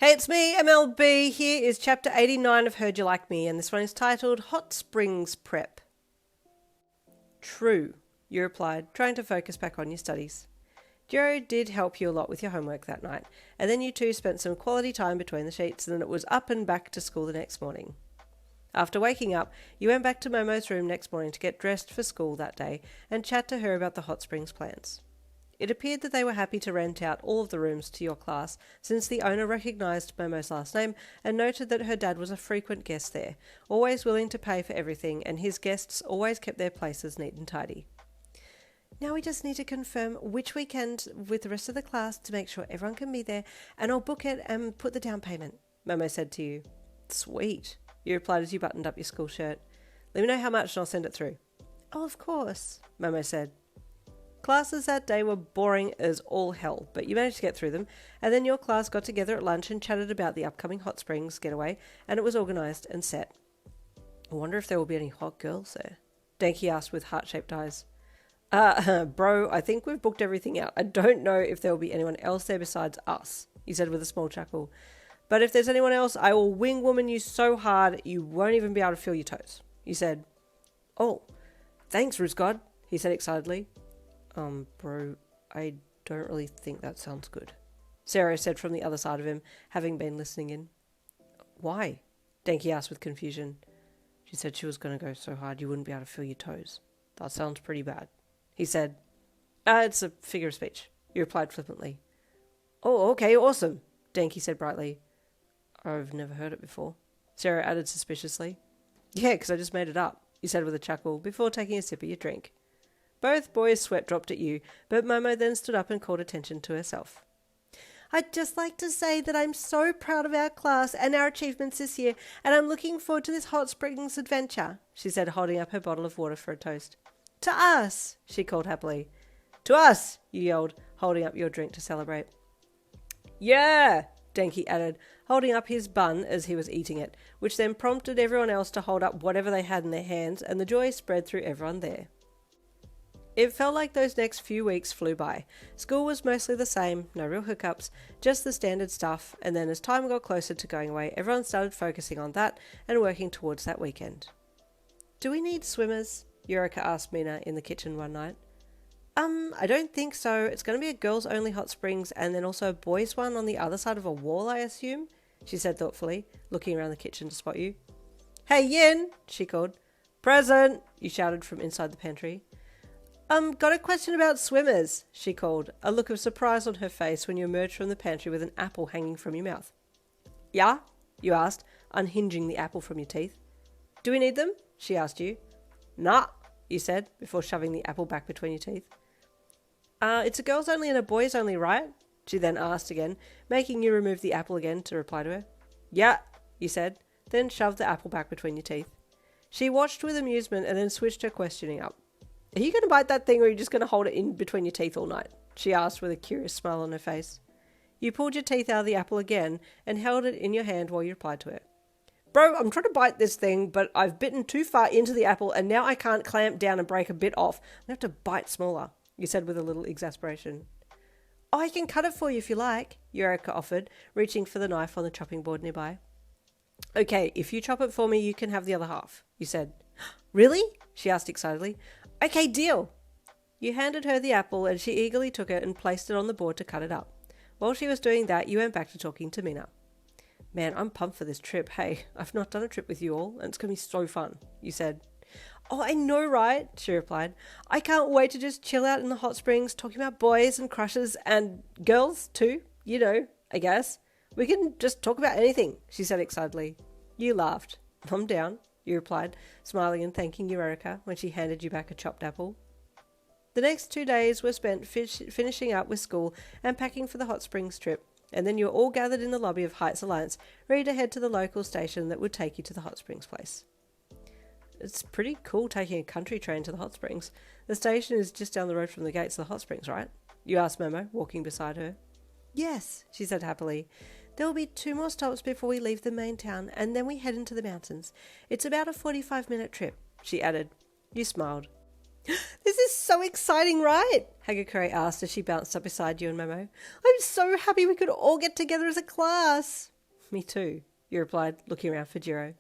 Hey, it's me, MLB. Here is chapter 89 of Heard You Like Me, and this one is titled Hot Springs Prep. True, you replied, trying to focus back on your studies. Jirou did help you a lot with your homework that night, and then you two spent some quality time between the sheets, and then it was up and back to school the next morning. After waking up, you went back to Momo's room next morning to get dressed for school that day and chat to her about the hot springs plans. It appeared that they were happy to rent out all of the rooms to your class, since the owner recognised Momo's last name and noted that her dad was a frequent guest there, always willing to pay for everything, and his guests always kept their places neat and tidy. Now we just need to confirm which weekend with the rest of the class to make sure everyone can be there, and I'll book it and put the down payment, Momo said to you. Sweet, you replied as you buttoned up your school shirt. Let me know how much and I'll send it through. Oh, of course, Momo said. Classes that day were boring as all hell, but you managed to get through them, and then your class got together at lunch and chatted about the upcoming hot springs getaway, and it was organised and set. I wonder if there will be any hot girls there, Denki asked with heart-shaped eyes. Bro, I think we've booked everything out. I don't know if there will be anyone else there besides us, he said with a small chuckle. But if there's anyone else, I will wing woman you so hard you won't even be able to feel your toes, you said. Oh, thanks, Ruzgod, he said excitedly. Bro, I don't really think that sounds good, Sarah said from the other side of him, having been listening in. Why? Denki asked with confusion. She said she was going to go so hard you wouldn't be able to feel your toes. That sounds pretty bad, he said. It's a figure of speech, you replied flippantly. Oh, okay, awesome, Denki said brightly. I've never heard it before, Sarah added suspiciously. Yeah, because I just made it up, you said with a chuckle, before taking a sip of your drink. Both boys' sweat dropped at you, but Momo then stood up and called attention to herself. I'd just like to say that I'm so proud of our class and our achievements this year, and I'm looking forward to this hot springs adventure, she said, holding up her bottle of water for a toast. To us, she called happily. To us, you yelled, holding up your drink to celebrate. Yeah, Denki added, holding up his bun as he was eating it, which then prompted everyone else to hold up whatever they had in their hands, and the joy spread through everyone there. It felt like those next few weeks flew by. School was mostly the same, no real hiccups, just the standard stuff, and then as time got closer to going away, everyone started focusing on that and working towards that weekend. Do we need swimmers? Eureka asked Mina in the kitchen one night. I don't think so. It's going to be a girls-only hot springs and then also a boys' one on the other side of a wall, I assume, she said thoughtfully, looking around the kitchen to spot you. Hey, Yin, she called. Present, you shouted from inside the pantry. Got a question about swimmers, she called, a look of surprise on her face when you emerged from the pantry with an apple hanging from your mouth. Yeah? You asked, unhinging the apple from your teeth. Do we need them? She asked you. Nah, you said, before shoving the apple back between your teeth. It's a girls only and a boys only, right? She then asked again, making you remove the apple again to reply to her. Yeah, you said, then shoved the apple back between your teeth. She watched with amusement and then switched her questioning up. Are you going to bite that thing or are you just going to hold it in between your teeth all night? She asked with a curious smile on her face. You pulled your teeth out of the apple again and held it in your hand while you replied to her. Bro, I'm trying to bite this thing, but I've bitten too far into the apple and now I can't clamp down and break a bit off. I have to bite smaller, you said with a little exasperation. Oh, I can cut it for you if you like, Eureka offered, reaching for the knife on the chopping board nearby. Okay, if you chop it for me, you can have the other half, you said. Really? She asked excitedly. Okay, deal. You handed her the apple and she eagerly took it and placed it on the board to cut it up. While she was doing that, you went back to talking to Mina. Man, I'm pumped for this trip. Hey, I've not done a trip with you all and it's going to be so fun, you said. Oh, I know, right? She replied. I can't wait to just chill out in the hot springs talking about boys and crushes and girls too, you know, I guess. We can just talk about anything, she said excitedly. You laughed. I'm down, you replied, smiling and thanking Eureka when she handed you back a chopped apple. The next 2 days were spent finishing up with school and packing for the hot springs trip, and then you were all gathered in the lobby of Heights Alliance, ready to head to the local station that would take you to the hot springs place. It's pretty cool taking a country train to the hot springs. The station is just down the road from the gates of the hot springs, right? You asked Momo, walking beside her. Yes, she said happily. There will be 2 more stops before we leave the main town, and then we head into the mountains. It's about a 45-minute trip, she added. You smiled. This is so exciting, right? Hagakure asked as she bounced up beside you and Momo. I'm so happy we could all get together as a class. Me too, you replied, looking around for Jirou.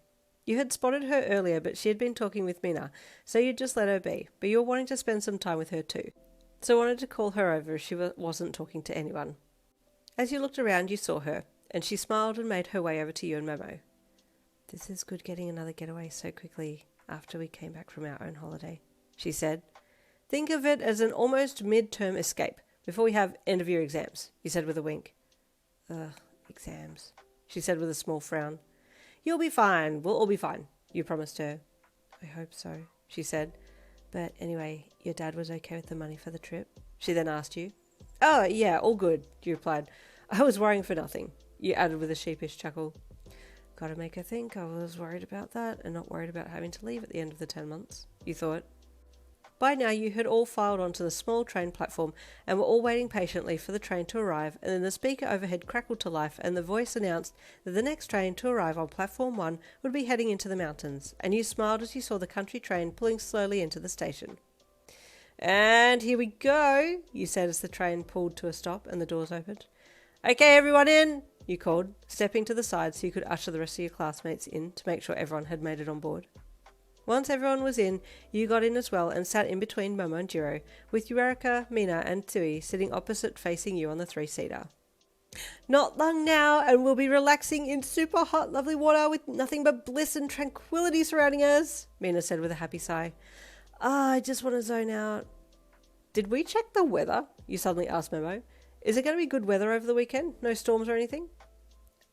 You had spotted her earlier, but she had been talking with Mina, so you'd just let her be, but you were wanting to spend some time with her too. So I wanted to call her over if she wasn't talking to anyone. As you looked around, you saw her, and she smiled and made her way over to you and Momo. This is good getting another getaway so quickly after we came back from our own holiday, she said. Think of it as an almost mid-term escape before we have end-of-year exams, you said with a wink. Ugh, exams, she said with a small frown. You'll be fine, we'll all be fine, you promised her. I hope so, she said. But anyway, your dad was okay with the money for the trip? She then asked you. Oh, yeah, all good, you replied. I was worrying for nothing, you added with a sheepish chuckle. Gotta make her think I was worried about that and not worried about having to leave at the end of the 10 months, you thought. By now you had all filed onto the small train platform and were all waiting patiently for the train to arrive, and then the speaker overhead crackled to life and the voice announced that the next train to arrive on platform 1 would be heading into the mountains, and you smiled as you saw the country train pulling slowly into the station. And here we go, you said as the train pulled to a stop and the doors opened. Okay, everyone in, you called, stepping to the side so you could usher the rest of your classmates in to make sure everyone had made it on board. Once everyone was in, you got in as well and sat in between Momo and Jirou, with Eureka, Mina and Tsui sitting opposite facing you on the 3-seater. Not long now, and we'll be relaxing in super hot, lovely water with nothing but bliss and tranquility surrounding us, Mina said with a happy sigh. I just want to zone out. Did we check the weather? You suddenly asked Momo. Is it going to be good weather over the weekend? No storms or anything?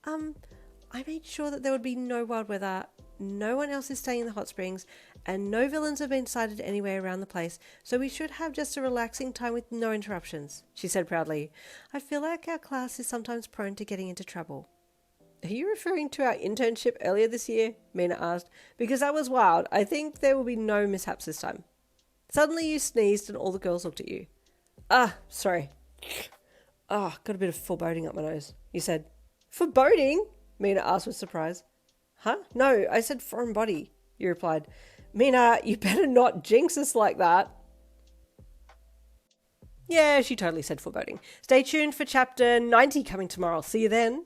I made sure that there would be no wild weather. No one else is staying in the hot springs, and no villains have been sighted anywhere around the place, so we should have just a relaxing time with no interruptions, she said proudly. I feel like our class is sometimes prone to getting into trouble. Are you referring to our internship earlier this year? Mina asked. Because that was wild. I think there will be no mishaps this time. Suddenly you sneezed and all the girls looked at you. Sorry. Got a bit of foreboding up my nose, you said. Foreboding? Mina asked with surprise. Huh? No, I said foreign body, you replied. Mina, you better not jinx us like that. Yeah, she totally said foreboding. Stay tuned for chapter 90 coming tomorrow. See you then.